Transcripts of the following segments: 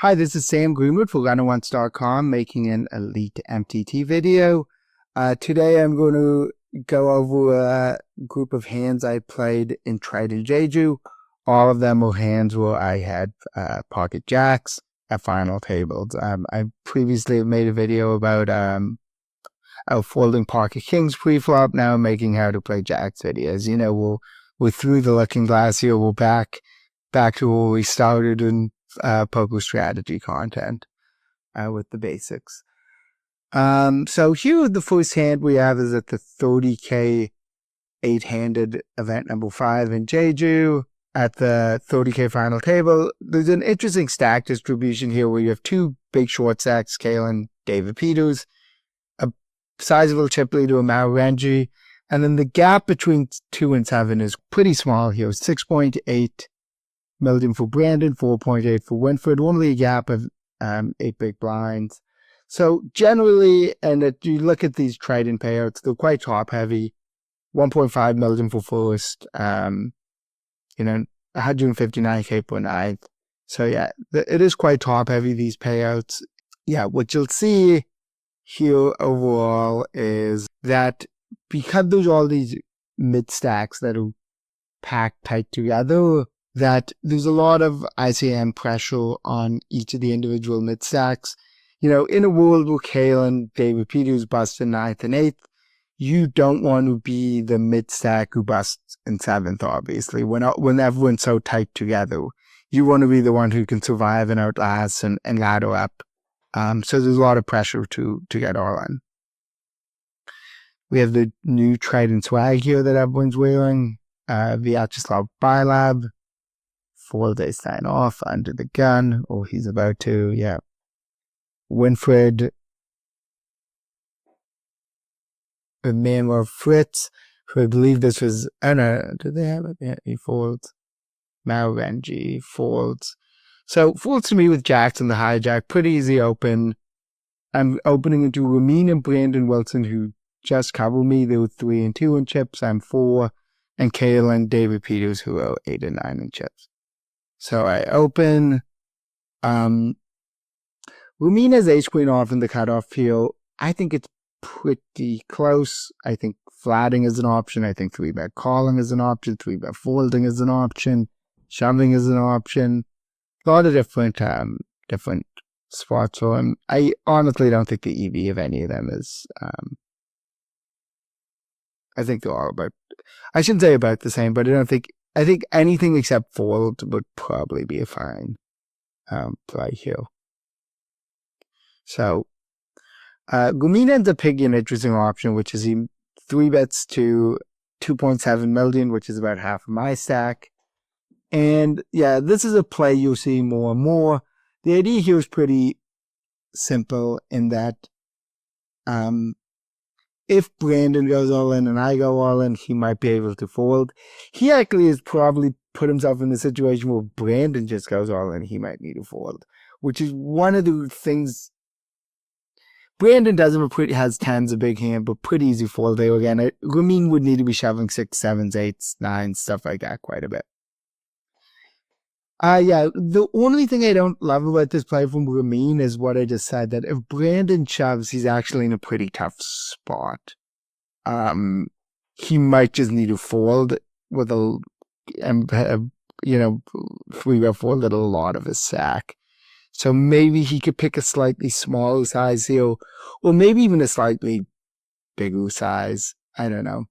Hi, this is Sam Greenwood for RunnerOnce.com making an Elite MTT video. Today I'm going to go over a group of hands I played in Triton Jeju. All of them were hands where I had pocket jacks at final tables. I previously made a video about folding pocket kings pre-flop. Now I'm making how to play jacks videos. You know, we're through the looking glass here. We're back to where we started in poker strategy content with the basics. So here the first hand we have is at the 30K 8-handed event number 5 in Jeju at the 30K final table. There's an interesting stack distribution here where you have two big short stacks, Kalen, David Peters, a sizable chip lead to a Martirosian, and then the gap between 2 and 7 is pretty small here, 6.8 million for Brandon, 4.8 for Winfred, only a gap of 8 big blinds. So generally, and if you look at these Triton payouts, they're quite top heavy. 1.5 million for first, 159K per ninth. So yeah, it is quite top heavy, these payouts. Yeah, what you'll see here overall is that because there's all these mid stacks that are packed tight together, that there's a lot of ICM pressure on each of the individual mid stacks. You know, in a world where Kalen, David Peters bust in 9th and 8th, you don't want to be the mid stack who busts in 7th, obviously. When everyone's so tight together, you want to be the one who can survive and outlast and ladder up. So there's a lot of pressure to get all in. We have the new Triton swag here that everyone's wearing. Vyacheslav Bylab. 4 days sign off under the gun, or he's about to, yeah. Winfred, Emmanuel Fritz, who I believe this was, oh no, did they have it? Yeah, he folds. Martirosian folds. So folds to me with jacks and the hijack, pretty easy open. I'm opening into Ramin and Brandon Wilson, who just covered me. They were 3 and 2 in chips. I'm 4, and Kalen, David Peters, who are 8 and 9 in chips. So I open. Ramin has ace queen off in the cutoff here. I think it's pretty close. I think flatting is an option. I think 3-bet calling is an option. 3-bet folding is an option. Shoving is an option. A lot of different spots for him. I honestly don't think the EV of any of them is. I think they're all about. I shouldn't say about the same, but I think anything except fold would probably be a fine play here. So, Gumin ends up picking an interesting option, which is he 3-bets to 2.7 million, which is about half of my stack. And yeah, this is a play you'll see more and more. The idea here is pretty simple in that if Brandon goes all in and I go all in, he might be able to fold. He actually has probably put himself in the situation where Brandon just goes all in, he might need to fold, which is one of the things. Brandon has 10s, a big hand, but pretty easy fold there again. Ramin would need to be shoving 6, 7s, 8s, 9s, stuff like that quite a bit. Yeah, the only thing I don't love about this play from Ramin is what I just said, that if Brandon shoves, he's actually in a pretty tough spot. He might just need to fold with 3-bet fold at a lot of his sack. So maybe he could pick a slightly smaller size here, or maybe even a slightly bigger size. I don't know.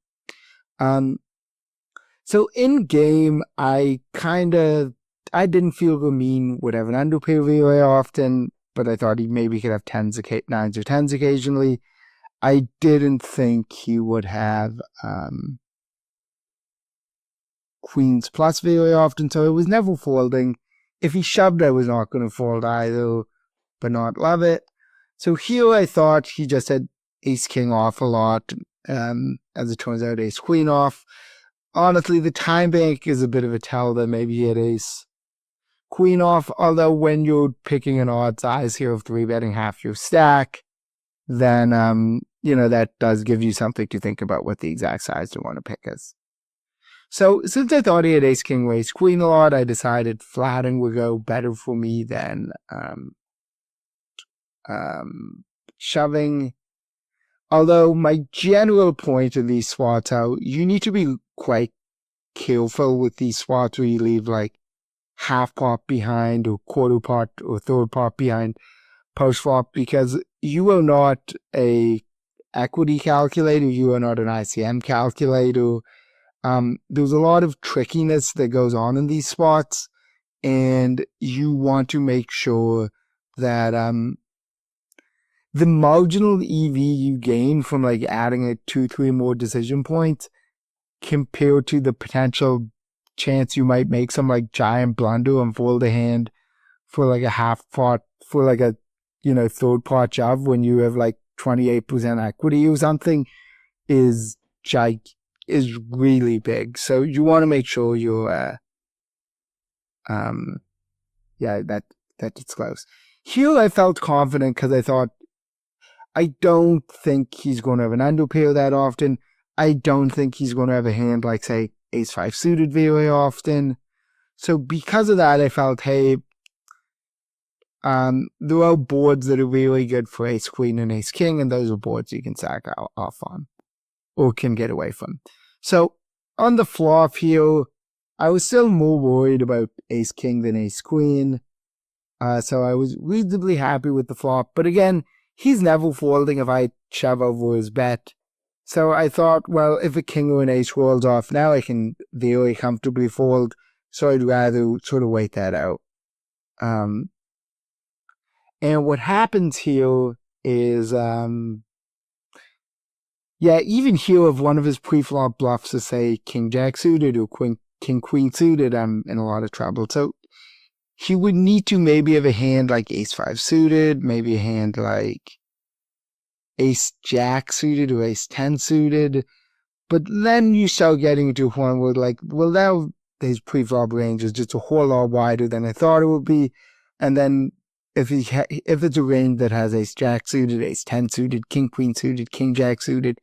So in game, I didn't feel Ramin would have an underpair very often, but I thought he maybe could have 9s or 10s occasionally. I didn't think he would have queens plus very often, so it was never folding. If he shoved, I was not going to fold either, but not love it. So here I thought he just had ace-king off a lot. As it turns out, ace-queen off. Honestly, the time bank is a bit of a tell that maybe he had ace-queen off, although when you're picking an odd size here of 3-betting half your stack, then, that does give you something to think about what the exact size you want to pick is. So since I thought he had ace king or ace queen a lot, I decided flatting would go better for me than shoving. Although my general point of these swats out, you need to be quite careful with these swats where you leave like half pot behind or quarter pot or third pot behind post flop, because you are not a equity calculator, you are not an ICM calculator. There's a lot of trickiness that goes on in these spots, and you want to make sure that the marginal EV you gain from like adding a 2-3 more decision points compared to the potential chance you might make some like giant blunder and fold a hand for like a half pot, for like a third pot shove when you have like 28% equity or something is really big. So you want to make sure you're that it's close. Here I felt confident because I thought, I don't think he's going to have an underpair that often. I don't think he's going to have a hand like, say, ace-5 suited very often. So because of that, I felt, hey, there are boards that are really good for ace-queen and ace-king, and those are boards you can sack off on or can get away from. So on the flop here, I was still more worried about ace-king than ace-queen. So I was reasonably happy with the flop. But again, he's never folding if I shove over his bet. So I thought, well, if a king or an ace rolls off now, I can very comfortably fold. So I'd rather sort of wait that out. And what happens here is, even here, if one of his pre-flop bluffs is, say, king-jack suited or king-queen suited, I'm in a lot of trouble. So he would need to maybe have a hand like ace-5 suited, maybe a hand like ace-jack suited or ace-10 suited. But then you start getting to a point where, like, well, now his pre-flop range is just a whole lot wider than I thought it would be. And then if it's a range that has ace-jack suited, ace-10 suited, king-queen suited, king-jack suited,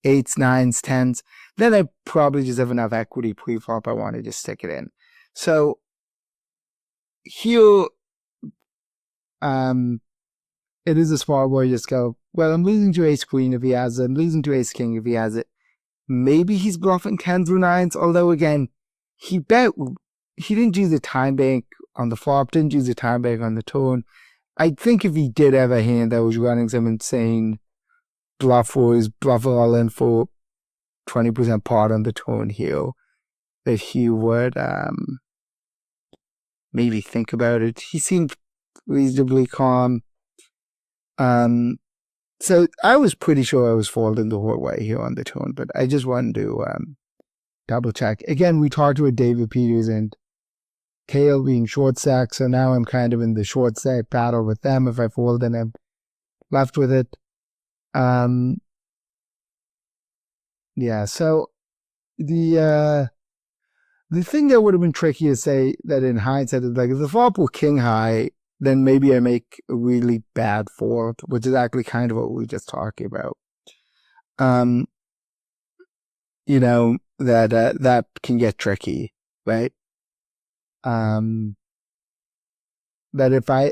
8s, 9s, 10s, then I probably just have enough equity pre-flop I want to just stick it in. So here, it is a spot where you just go, well, I'm losing to ace-queen if he has it, I'm losing to ace-king if he has it. Maybe he's bluffing 10s or 9s, although again, he didn't use the time bank on the flop, didn't use the time bank on the turn. I think if he did have a hand that was running some insane bluff or his bluff all in for 20% pot on the turn here, that he would maybe think about it. He seemed reasonably calm. So I was pretty sure I was folding the whole way here on the turn, but I just wanted to double check. Again, we talked with David Peters and Kale being short stack, so now I'm kind of in the short stack battle with them. If I fold, then I'm left with it. Yeah, so the thing that would have been tricky to say that in hindsight is like, if the flop were king high, then maybe I make a really bad fold, which is actually kind of what we were just talking about. That can get tricky, right? That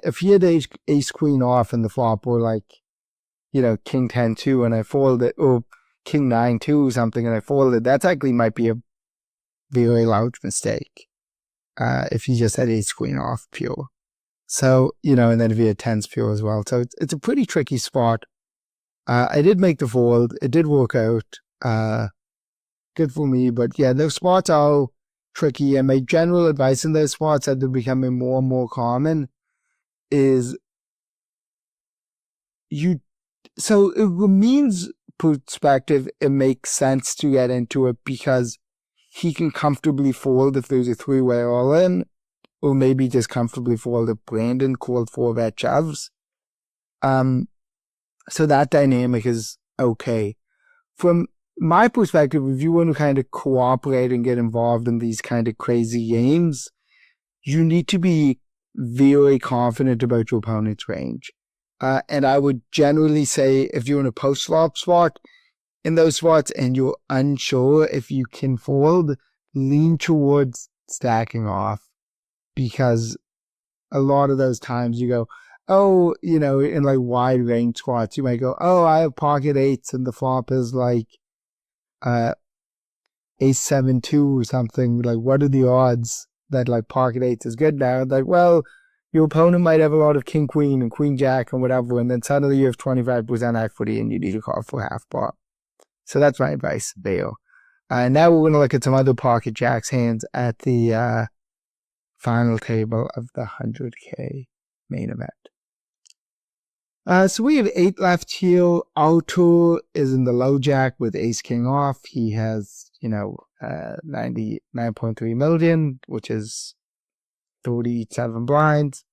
if he had ace queen off and the flop were like, king 10-2 and I folded, or king 9-2 or something and I folded, that actually might be a very large mistake. If he just had ace queen off pure. So, and then if he had 10s pure as well. So it's a pretty tricky spot. I did make the fold. It did work out. Good for me. But yeah, those spots are tricky. And my general advice in those spots, that they're becoming more and more common, is so it means perspective, it makes sense to get into it because he can comfortably fold if there's a 3-way all in, or maybe just comfortably fold if Brandon called 4-bet shoves. So that dynamic is okay. From my perspective, if you want to kind of cooperate and get involved in these kind of crazy games, you need to be very confident about your opponent's range. And I would generally say, if you're in a post-flop spot, in those spots and you're unsure if you can fold, lean towards stacking off, because a lot of those times you go, oh, you know, in like wide range squats, you might go, oh, I have pocket eights and the flop is like ace 7-2 or something. Like, what are the odds that like pocket eights is good now? Like, well, your opponent might have a lot of king queen and queen jack and whatever, and then suddenly you have 25% equity and you need to call for half pot. So that's my advice there. Now we're going to look at some other pocket jacks hands at the final table of the 100K main event. So we have 8 left here. Artur is in the low jack with ace king off. He has, 99.3 million, which is 37 blinds.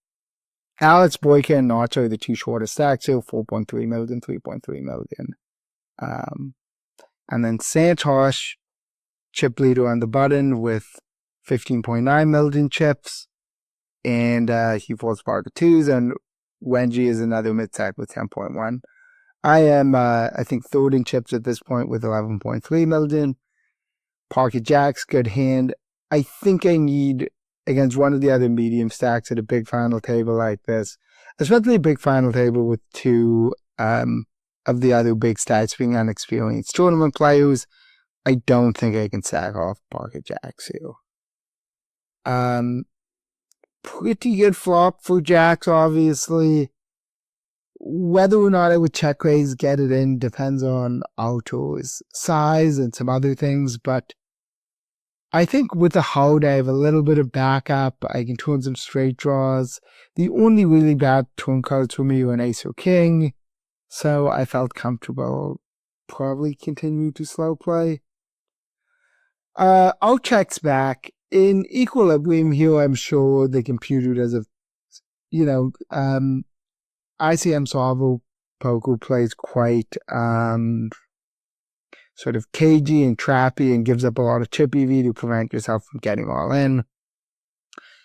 Alex, Boyka, and Nacho are the two shortest stacks here, 4.3 million, 3.3 million. And then Santosh, chip leader on the button with 15.9 million chips. And he falls apart to twos, and Wenji is another mid-stack with 10.1. I am, I think, third in chips at this point with 11.3 million. Pocket jacks, good hand. I think I need, against one of the other medium stacks at a big final table like this, especially a big final table with two of the other big stacks being unexperienced tournament players, I don't think I can sack off pocket jacks here. Pretty good flop for jacks, obviously. Whether or not I would check raise, get it in, depends on Artur's size and some other things, but I think with the heart, I have a little bit of backup. I can turn some straight draws. The only really bad turn cards for me were an ace or king, so I felt comfortable probably continue to slow play. I'll checks back. In equilibrium here, I'm sure the computer does a, ICM solver poker plays quite sort of cagey and trappy and gives up a lot of chip EV to prevent yourself from getting all in.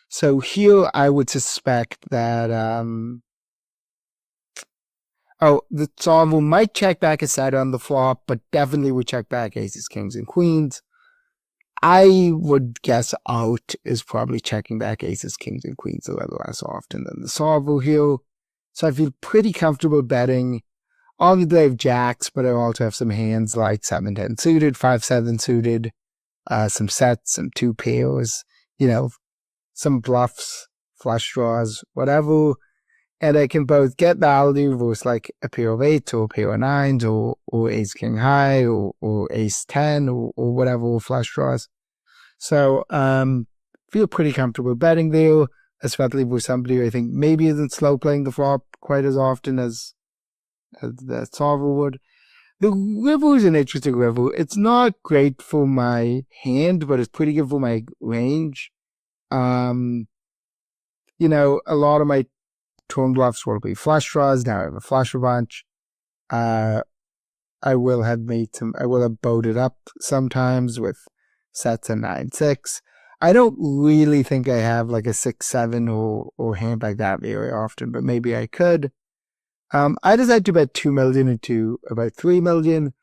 So here I would suspect that the solver might check back a set on the flop, but definitely would check back aces, kings, and queens. I would guess out is probably checking back aces, kings, and queens a little less often than the solver here. So I feel pretty comfortable betting. Obviously, I have jacks, but I also have some hands like 7-10 suited, 5-7 suited, some sets, some two pairs, some bluffs, flush draws, whatever. And I can both get value versus like a pair of 8s or a pair of 9s or ace king high or ace 10 or whatever flush draws. So feel pretty comfortable betting there, especially with somebody who I think maybe isn't slow playing the flop quite as often as the solver would. The river is an interesting river. It's not great for my hand, but it's pretty good for my range. A lot of my turn bluffs will be flush draws. Now I have a flush a bunch. I will have boated up sometimes with sets and 9-6. I don't really think I have like a 6-7 or hand like that very often, but maybe I could. I decided to bet 2 million into about 3 million.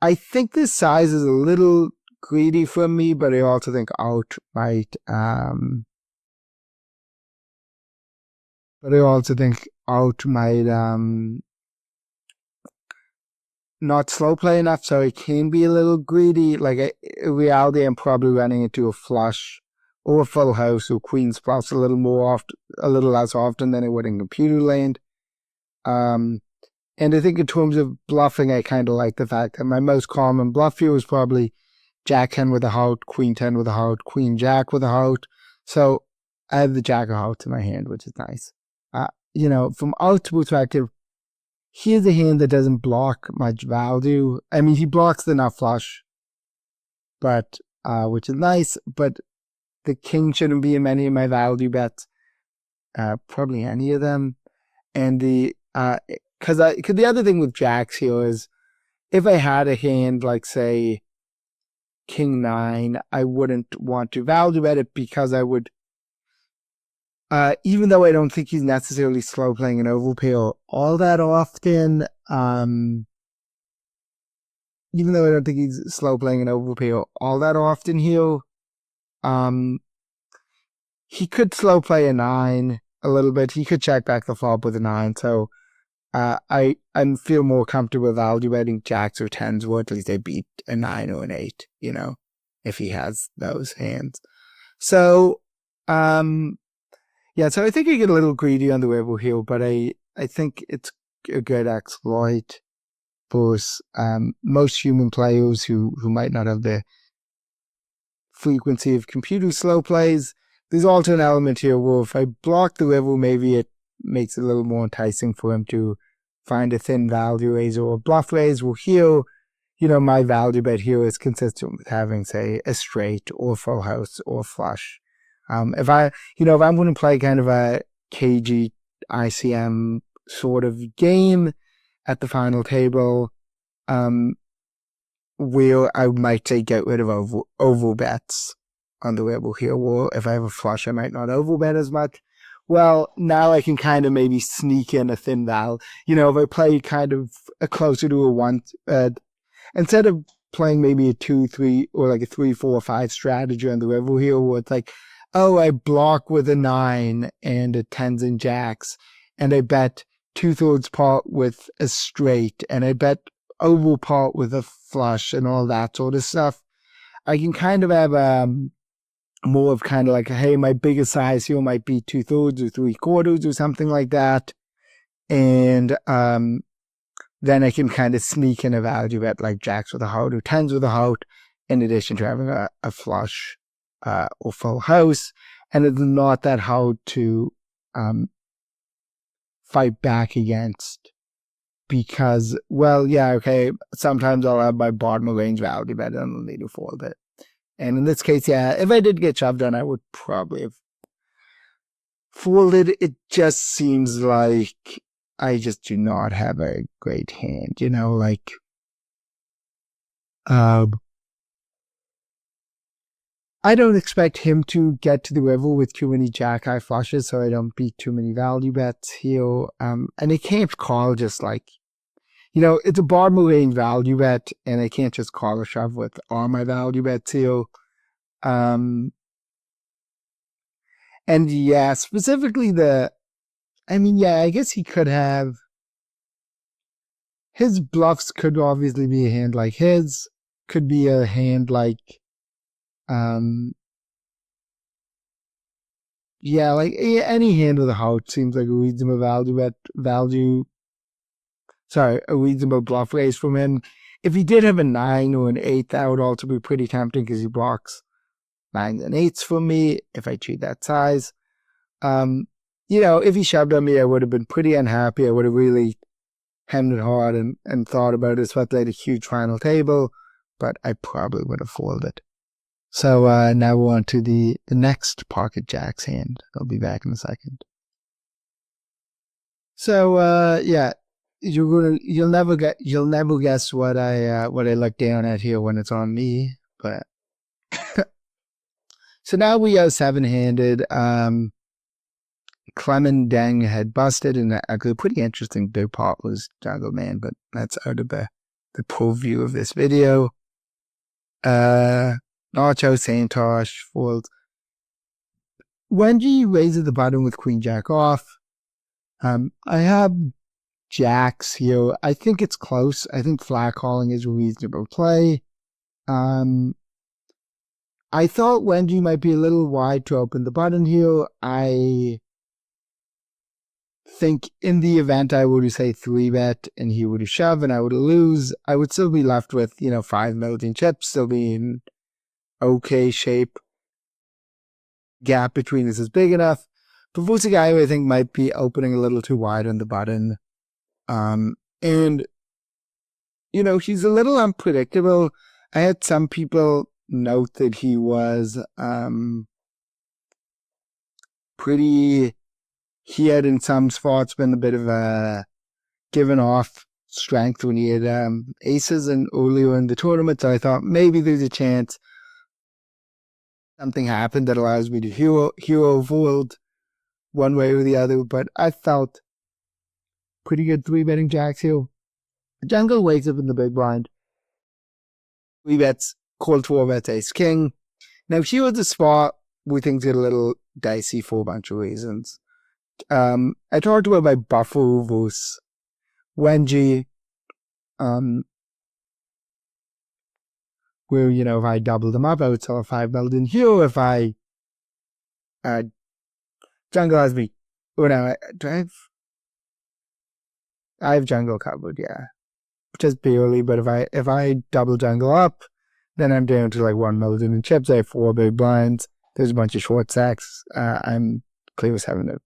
I think this size is a little greedy from me, but I also think out might not slow play enough, so it can be a little greedy. Like in reality, I'm probably running into a flush or a full house or queen's plus a little less often than I would in computer land. And I think in terms of bluffing, I kind of like the fact that my most common bluff here is probably Jack 10 with a heart, Queen 10 with a heart, Queen Jack with a heart. So I have the Jack of hearts in my hand, which is nice. From Art's perspective, here's a hand that doesn't block much value. I mean, he blocks the nut flush, but which is nice. But the king shouldn't be in many of my value bets, probably any of them. And because the other thing with jacks here is, if I had a hand like say King 9, I wouldn't want to value bet it because I would. Even though I don't think he's necessarily slow playing an overpair all that often, here, He could slow play a 9 a little bit. He could check back the flop with a 9. So I feel more comfortable value betting jacks or 10s, or at least they beat a 9 or an 8, if he has those hands. So, yeah, so I think I get a little greedy on the river here, but I think it's a good exploit for most human players who might not have the frequency of computer slow plays. There's also an element here where if I block the river, maybe it makes it a little more enticing for him to find a thin value raise or a bluff raise. Well, here, my value bet here is consistent with having, say, a straight or full house or flush. If I'm going to play kind of a cagey ICM sort of game at the final table, where I might say get rid of over bets on the river here, or if I have a flush, I might not overbet as much. Well, now I can kind of maybe sneak in a thin val. If I play kind of a closer to a 1, instead of playing maybe a 2, 3, or like a 3, 4, 5 strategy on the river here, where it's like, oh, I block with a 9 and a 10s and jacks, and I bet 2/3 pot with a straight, and I bet over pot with a flush and all that sort of stuff. I can kind of have more of kind of like, hey, my biggest size here might be 2/3 or 3/4 or something like that. And then I can kind of sneak in a value bet like jacks with a heart or 10s with a heart, in addition to having a flush or full house. And it's not that hard to fight back against, because, well, yeah, okay, sometimes I'll have my bottom of range value bet and I'll need to fold it. And in this case, yeah, if I did get shoved on, I would probably have folded. It just seems like I just do not have a great hand, I don't expect him to get to the river with too many jack-high flushes, so I don't beat too many value bets here. And I can't call just like, it's a bottom range value bet, and I can't just call a shove with all my value bets here. And yeah, specifically I guess he could have, his bluffs could obviously be a hand like his, could be a hand like, yeah, like any hand with a heart seems like a reasonable a reasonable bluff raise from him. If he did have a 9 or an 8, that would also be pretty tempting because he blocks 9s and 8s for me if I treat that size. If he shoved on me, I would have been pretty unhappy. I would have really hemmed it hard and thought about it, especially at a huge final table, but I probably would have folded. So now we're on to the next pocket jacks hand. I'll be back in a second. So yeah, you'll never guess what I look down at here when it's on me. But so now we are 7-handed. Clement Deng had busted, and actually a pretty interesting big pot was Jungleman, but that's out of the purview of this video. Nacho Santosh folds. Wenji raises the button with Queen Jack off. I have jacks here. I think it's close. I think flat calling is a reasonable play. I thought Wenji might be a little wide to open the button here. I think in the event I were to say 3-bet and he would shove and I would lose, I would still be left with, 5 million chips, still be in okay shape. Gap between us is big enough. But for a guy who I think might be opening a little too wide on the button. And, he's a little unpredictable. I had some people note that he was he had in some spots been a bit of a given off strength when he had aces and earlier in the tournament. So I thought maybe there's a chance something happened that allows me to hero fold one way or the other. But I felt pretty good 3-betting jacks here. Jungle wakes up in the big blind. 3 bets, called 4 bets, ace king. Now, here was the spot where things get a little dicey for a bunch of reasons. I talked about my buffer versus Wenji, where, if I doubled them up, I would sell a 5 build-in here. If I jungle has me, I have jungle covered, yeah. Just barely, but if I double jungle up, then I'm down to like 1 million in chips. I have 4 big blinds. There's a bunch of short stacks. I'm clear as heaven to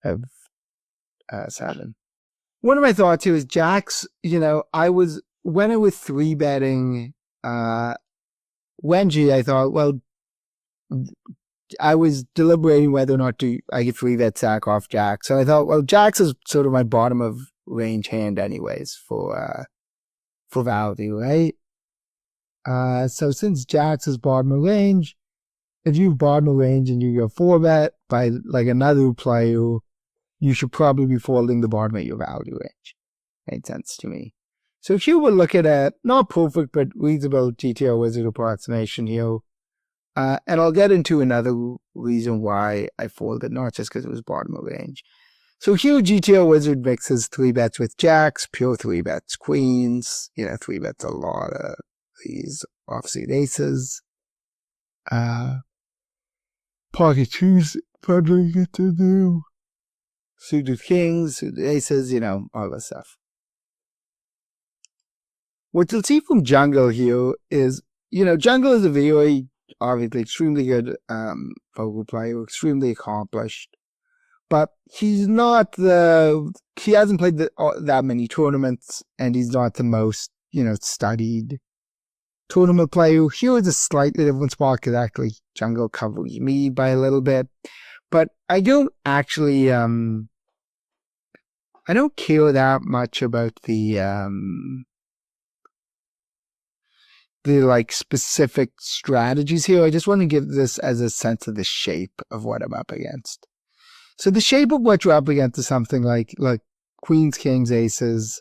have 7. One of my thoughts here is Jax. When I was 3-betting Wenji, I thought, well, I was deliberating whether or not I could 3-bet sack off Jax. So I thought, well, Jax is sort of my bottom of range hand anyways for value, right? So since Jax is bottom of range, if you bottom of range and you go 4-bet by like another player, you should probably be folding the bottom of your value range. Made sense to me. So if you would look at a not perfect but reasonable GTO Wizard approximation here, and I'll get into another reason why I folded, not just because it was bottom of range. So here GTO Wizard mixes 3-bets with jacks, pure 3-bets, queens, 3-bets a lot of these offsuit aces. Pocket twos, probably get to do. Suited kings, suited aces, all that stuff. What you'll see from Jungle here is, Jungle is a very, obviously, extremely good poker player, extremely accomplished. But he hasn't played that many tournaments, and he's not the most, studied tournament player. Here is a slightly different spot, because actually Jungle covers me by a little bit. But I don't actually, I don't care that much about the like specific strategies here. I just want to give this as a sense of the shape of what I'm up against. So the shape of what you're up against is something like queens, kings, aces,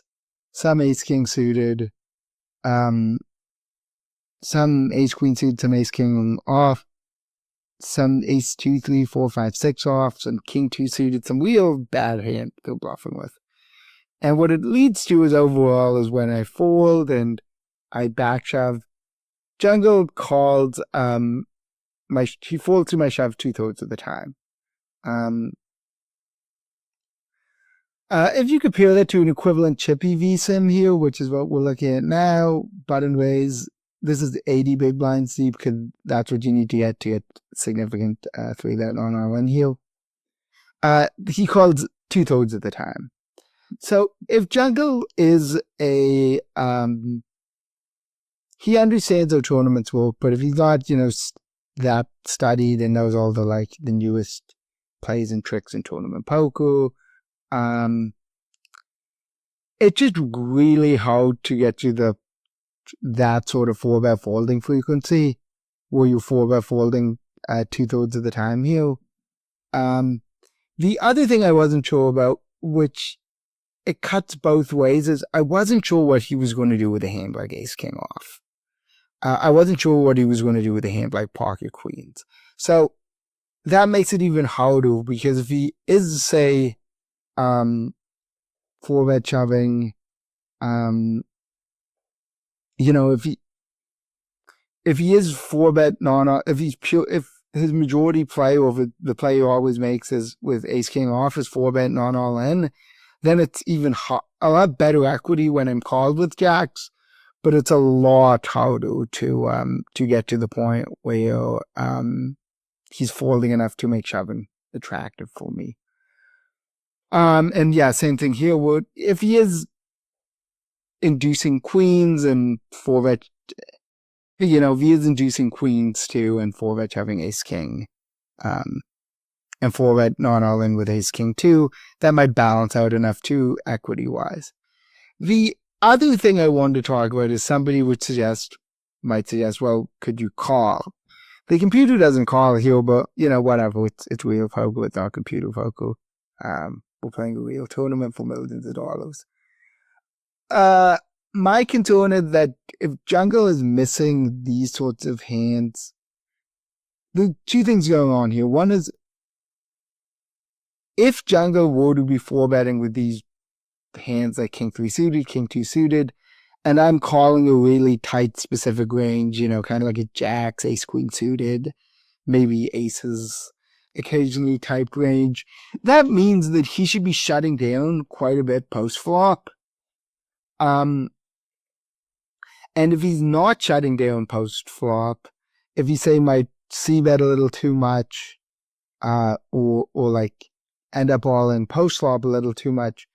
some ace, king suited, some ace, queen suited, some ace, king off, some ace 2, 3, 4, 5, 6 off, some king 2 suited, some real bad hand to go bluffing with. And what it leads to is overall is when I fold and I back shove, Jungle calls he folds to my shove 2/3 of the time. If you compare that to an equivalent chippy VSIM here, which is what we're looking at now, button raise, this is 80 big blinds deep, because that's what you need to get significant 3-bet on our run here. He calls 2/3 of the time. So if Jungle is he understands how tournaments work, but if he's not, that studied and knows all the newest plays and tricks in tournament poker, it's just really hard to get to that sort of 4-bet folding frequency, where you're 4-bet folding 2/3 of the time here. The other thing I wasn't sure about, which it cuts both ways, is I wasn't sure what he was going to do with a hand like ace king off. I wasn't sure what he was going to do with a hand like pocket queens. So that makes it even harder, because if he is, say, 4-bet shoving, if he is 4-bet if his majority play, or if the play he always makes is with ace king off is 4-bet non all in, then it's even a lot better equity when I'm called with jacks, but it's a lot harder to get to the point where he's folding enough to make shoving attractive for me. And yeah, same thing here. If he is inducing queens and 4-bet, if he is inducing queens too, and 4-bet having ace king, and 4-bet non all in with ace king too, that might balance out enough too, equity wise. The other thing I wanted to talk about is somebody might suggest, well, could you call? The computer doesn't call here, but whatever. It's real poker. It's not computer poker. We're playing a real tournament for millions of dollars. My concern is that if Jungle is missing these sorts of hands, the two things going on here. One is, if jungle were to be 4-betting with these hands like king 3 suited, king 2 suited, and I'm calling a really tight specific range, kind of like a jacks, ace queen suited, maybe aces occasionally type range, that means that he should be shutting down quite a bit post flop. And if he's not shutting down post flop, if you say might c-bet a little too much, or like end up all in post flop a little too much,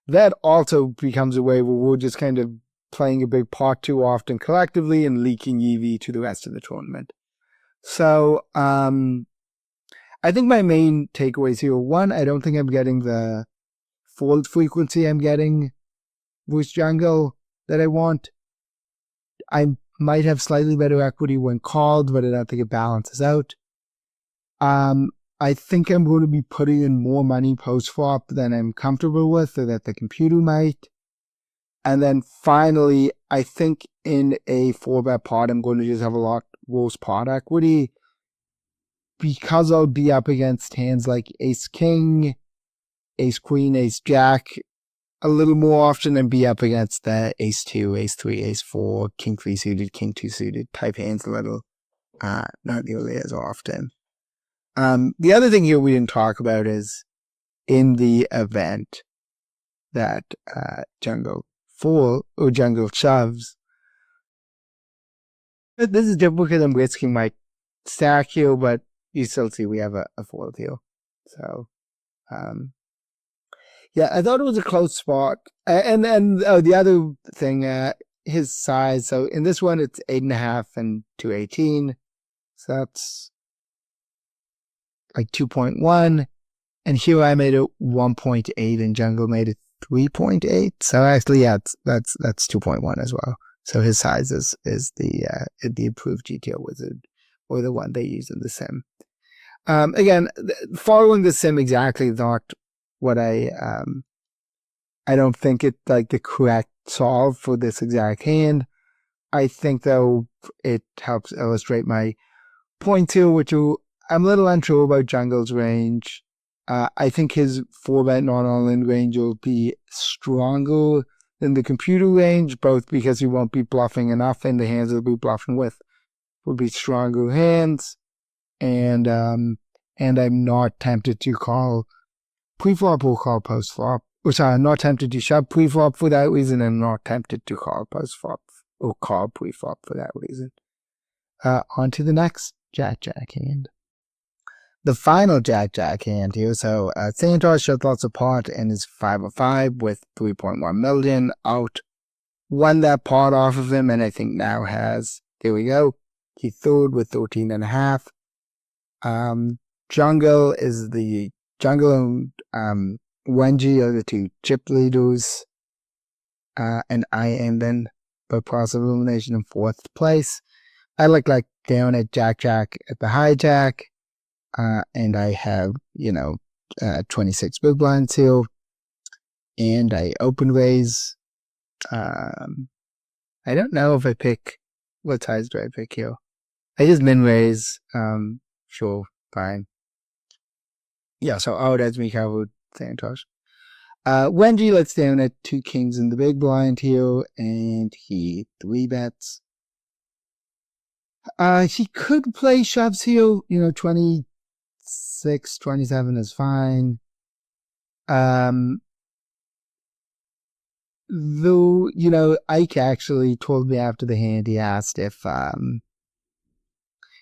that also becomes a way where we're just kind of playing a big pot too often collectively and leaking EV to the rest of the tournament. So, I think my main takeaways here, one, I don't think I'm getting the fold frequency I'm getting with jungle that I want. I might have slightly better equity when called, but I don't think it balances out. I think I'm going to be putting in more money post-flop than I'm comfortable with, or that the computer might. And then finally, I think in a 4-bet pot, I'm going to just have a lot worse pot equity, because I'll be up against hands like ace-king, ace-queen, ace-jack a little more often, and be up against the ace-2, ace-3, ace-4, king-3 suited, king-2 suited type hands a little, not nearly as often. The other thing here we didn't talk about is, in the event that jungle shoves, this is difficult because I'm risking my stack here, but you still see we have a fold here. So, yeah, I thought it was a close spot. And then the other thing, his size. So in this one, it's 8.5 and 218. So that's like 2.1. And here I made it 1.8 and jungle made it 3.8. So actually, yeah, that's 2.1 as well. So his size is the improved GTO Wizard, or the one they use in the sim. Again, following the sim exactly is not what I don't think it's like the correct solve for this exact hand. I think, though, it helps illustrate my point here, which I'm a little unsure about jungle's range. I think his 4-bet non-all-in range will be stronger than the computer range, both because he won't be bluffing enough, and the hands he'll be bluffing with will be stronger hands. And I'm not tempted to call pre-flop or call post-flop. Sorry, I'm not tempted to shove pre-flop for that reason, and not tempted to call post-flop or call pre-flop for that reason. On to the next Jack-Jack hand. The final Jack-Jack hand here. So Santos shut lots of pot and is 5/5 with 3.1 million out. Won that pot off of him, and I think now has, there we go, he third with 13.5. Jungle is the Jungle and Wenji are the two chip leaders, and I am then by process of elimination in 4th place. I look like down at Jack-Jack at the hijack, and I have 26 big blinds here, and I open raise. I don't know if I pick, what size do I pick here? I just min raise. Sure, fine. Yeah, so that's me covered, Santos. Wenji lets down at 2 kings in the big blind here, and he 3-bets. He could play shoves here, 26, 27 is fine. Though, Ike actually told me after the hand, he asked if,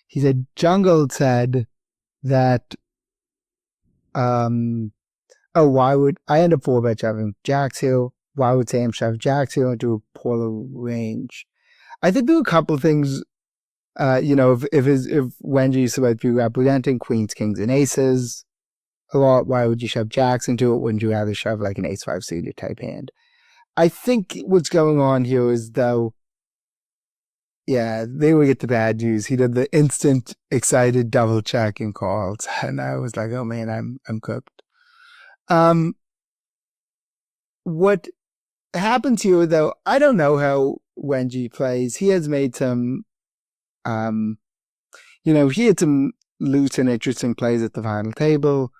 he said, Jungle said that, why would I end up 4-bet shoving jacks here? Why would Sam shove jacks here into a polar range? I think there are a couple of things. If Wenji is supposed to be representing queens, kings, and aces a lot, why would you shove jacks into it? Wouldn't you rather shove like an ace-5 suited type hand? I think what's going on here is, though, yeah, they would get the bad news. He did the instant excited double check and calls, and I was like, oh man, I'm cooked. What happens here, though, I don't know how Wenji plays. He has made some, he had some loose and interesting plays at the final table.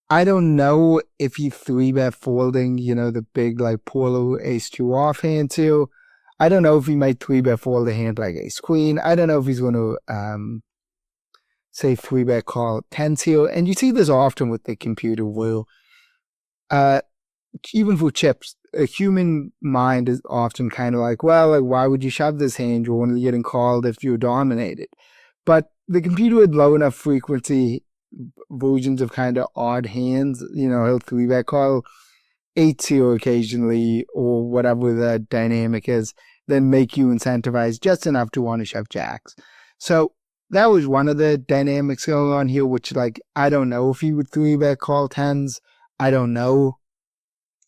I don't know if he 3-bet folding, the big like Polo ace-2 offhand too. I don't know if he might 3-bet fold a hand like ace-queen. I don't know if he's going to say 3-bet call tens here. And you see this often with the computer where even for chips, a human mind is often kind of like, well, like, why would you shove this hand? You're only getting called if you're dominated. But the computer with low enough frequency versions of kind of odd hands, he'll 3-bet call 8-0 occasionally or whatever the dynamic is, then make you incentivize just enough to want to shove jacks. So that was one of the dynamics going on here, which like, I don't know if he would 3-bet call tens. I don't know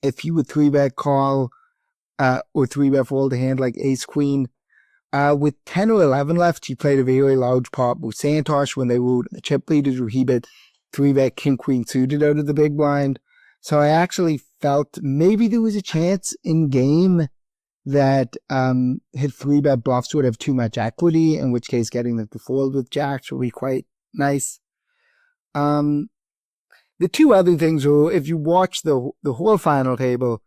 if he would 3-bet call or 3-bet fold a hand like ace-queen. With 10 or 11 left, he played a very large part with Santosh when they were the chip leaders where he bet 3-bet king-queen suited out of the big blind. So I actually felt maybe there was a chance in game that his 3-bet bluffs would have too much equity, in which case getting them to fold with jacks would be quite nice. The two other things were, if you watch the whole final table,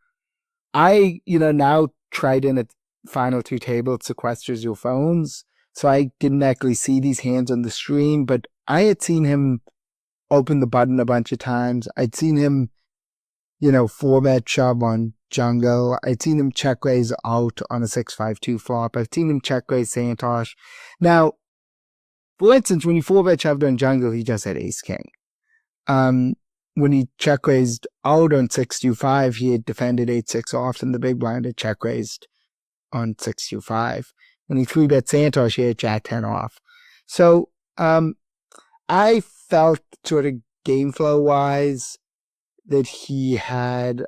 I, now Triton at final two tables sequesters your phones, so I didn't actually see these hands on the stream, but I had seen him open the button a bunch of times. I'd seen him, 4-bet shove on jungle. I'd seen him check raise out on a 6-5-2 flop. I've seen him check raise Santosh. Now, for instance, when he 4-bet shoved on jungle, he just had ace-king. When he check raised out on 6-2-5, he had defended 8-6 off, and the big blind had check raised on 6-2-5. When he 3-bet Santosh, he had jack-10 off. So I felt sort of game flow wise that he had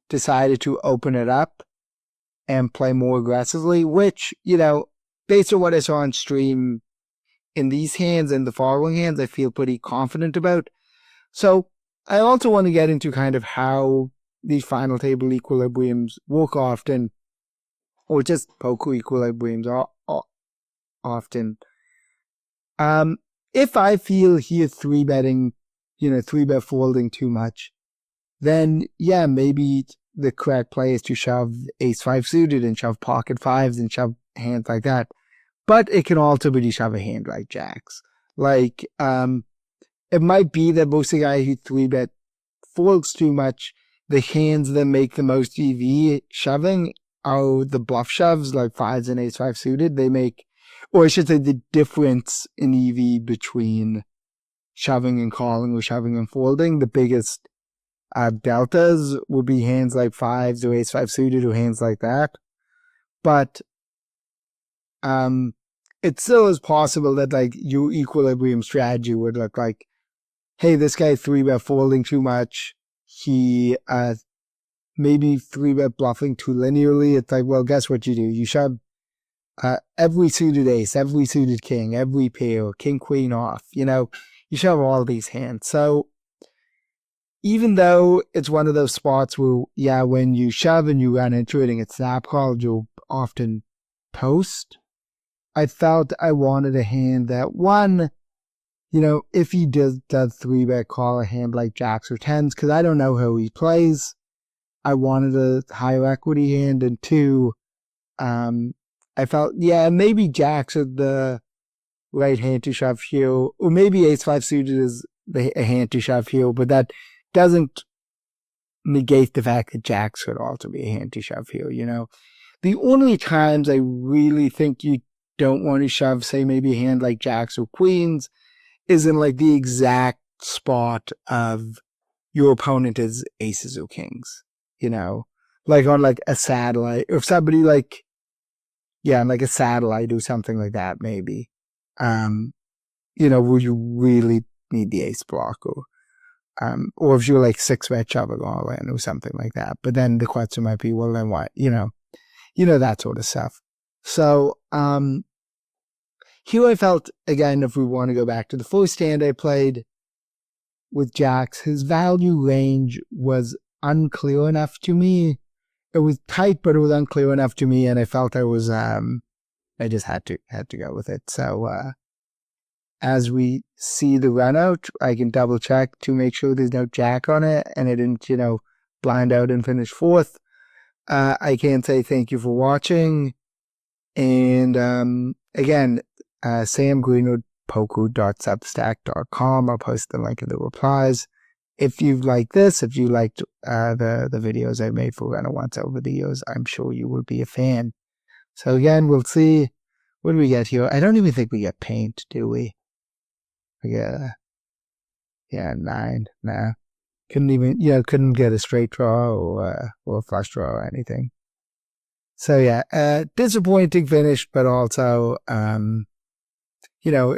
decided to open it up and play more aggressively, which, based on what I saw on stream in these hands and the following hands, I feel pretty confident about. So I also want to get into kind of how these final table equilibriums work often, or just poker equilibriums often. If I feel he is 3-betting, 3-bet folding too much, then yeah, maybe the correct play is to shove ace-5 suited and shove pocket fives and shove hands like that. But it can also be to shove a hand like jacks. Like, it might be that most of the guys who 3-bet folds too much, the hands that make the most EV shoving are the bluff shoves, like fives and ace-5 suited. They make, or I should say the difference in EV between shoving and calling or shoving and folding, the biggest deltas would be hands like fives or ace-5 suited or hands like that. But it still is possible that like your equilibrium strategy would look like, hey, this guy 3-bet folding too much. He maybe 3-bet bluffing too linearly. It's like, well, guess what you do? You shove every suited ace, every suited king, every pair, king, queen off. You shove all these hands. So even though it's one of those spots where, yeah, when you shove and you run into it and get snap called, you'll often post. I felt I wanted a hand that, one, if he does 3-bet call a hand like jacks or tens, because I don't know how he plays, I wanted a higher equity hand, and two, I felt, yeah, maybe jacks are the right hand to shove here, or maybe ace-5 suited is a hand to shove here, but that doesn't negate the fact that jacks could also be a hand to shove here, The only times I really think you don't want to shove, say, maybe a hand like jacks or queens, is in like the exact spot of your opponent is aces or kings, like on like a satellite, or if somebody like, yeah, like a satellite or something like that, maybe, where you really need the ace block, or if you're like 6-bet shoving all in or something like that. But then the question might be, well, then what? That sort of stuff. So, here I felt, again, if we want to go back to the first hand I played with jacks, his value range was unclear enough to me. It was tight, but it was unclear enough to me, and I felt I was I just had to go with it. So as we see the run out, I can double check to make sure there's no jack on it and it didn't, blind out and finish fourth. I can say thank you for watching. And again, Sam Greenwood, poku.substack.com. I'll post the link in the replies. If you like this, if you liked the videos I made for Run It Once over the years, I'm sure you will be a fan. So again, we'll see. What do we get here? I don't even think we get paint, do we? Yeah, 9. No, couldn't get a straight draw or a flush draw or anything. So yeah, disappointing finish, but also, it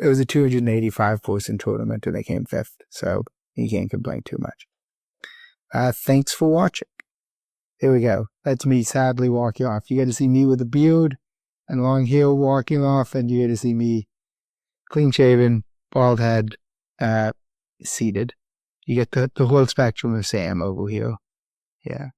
was a 285 person tournament and they came 5th, so you can't complain too much. Thanks for watching. Here we go. That's me sadly walking off. You get to see me with a beard and long hair walking off, and you get to see me clean shaven, bald head, seated. You get the whole spectrum of Sam over here. Yeah.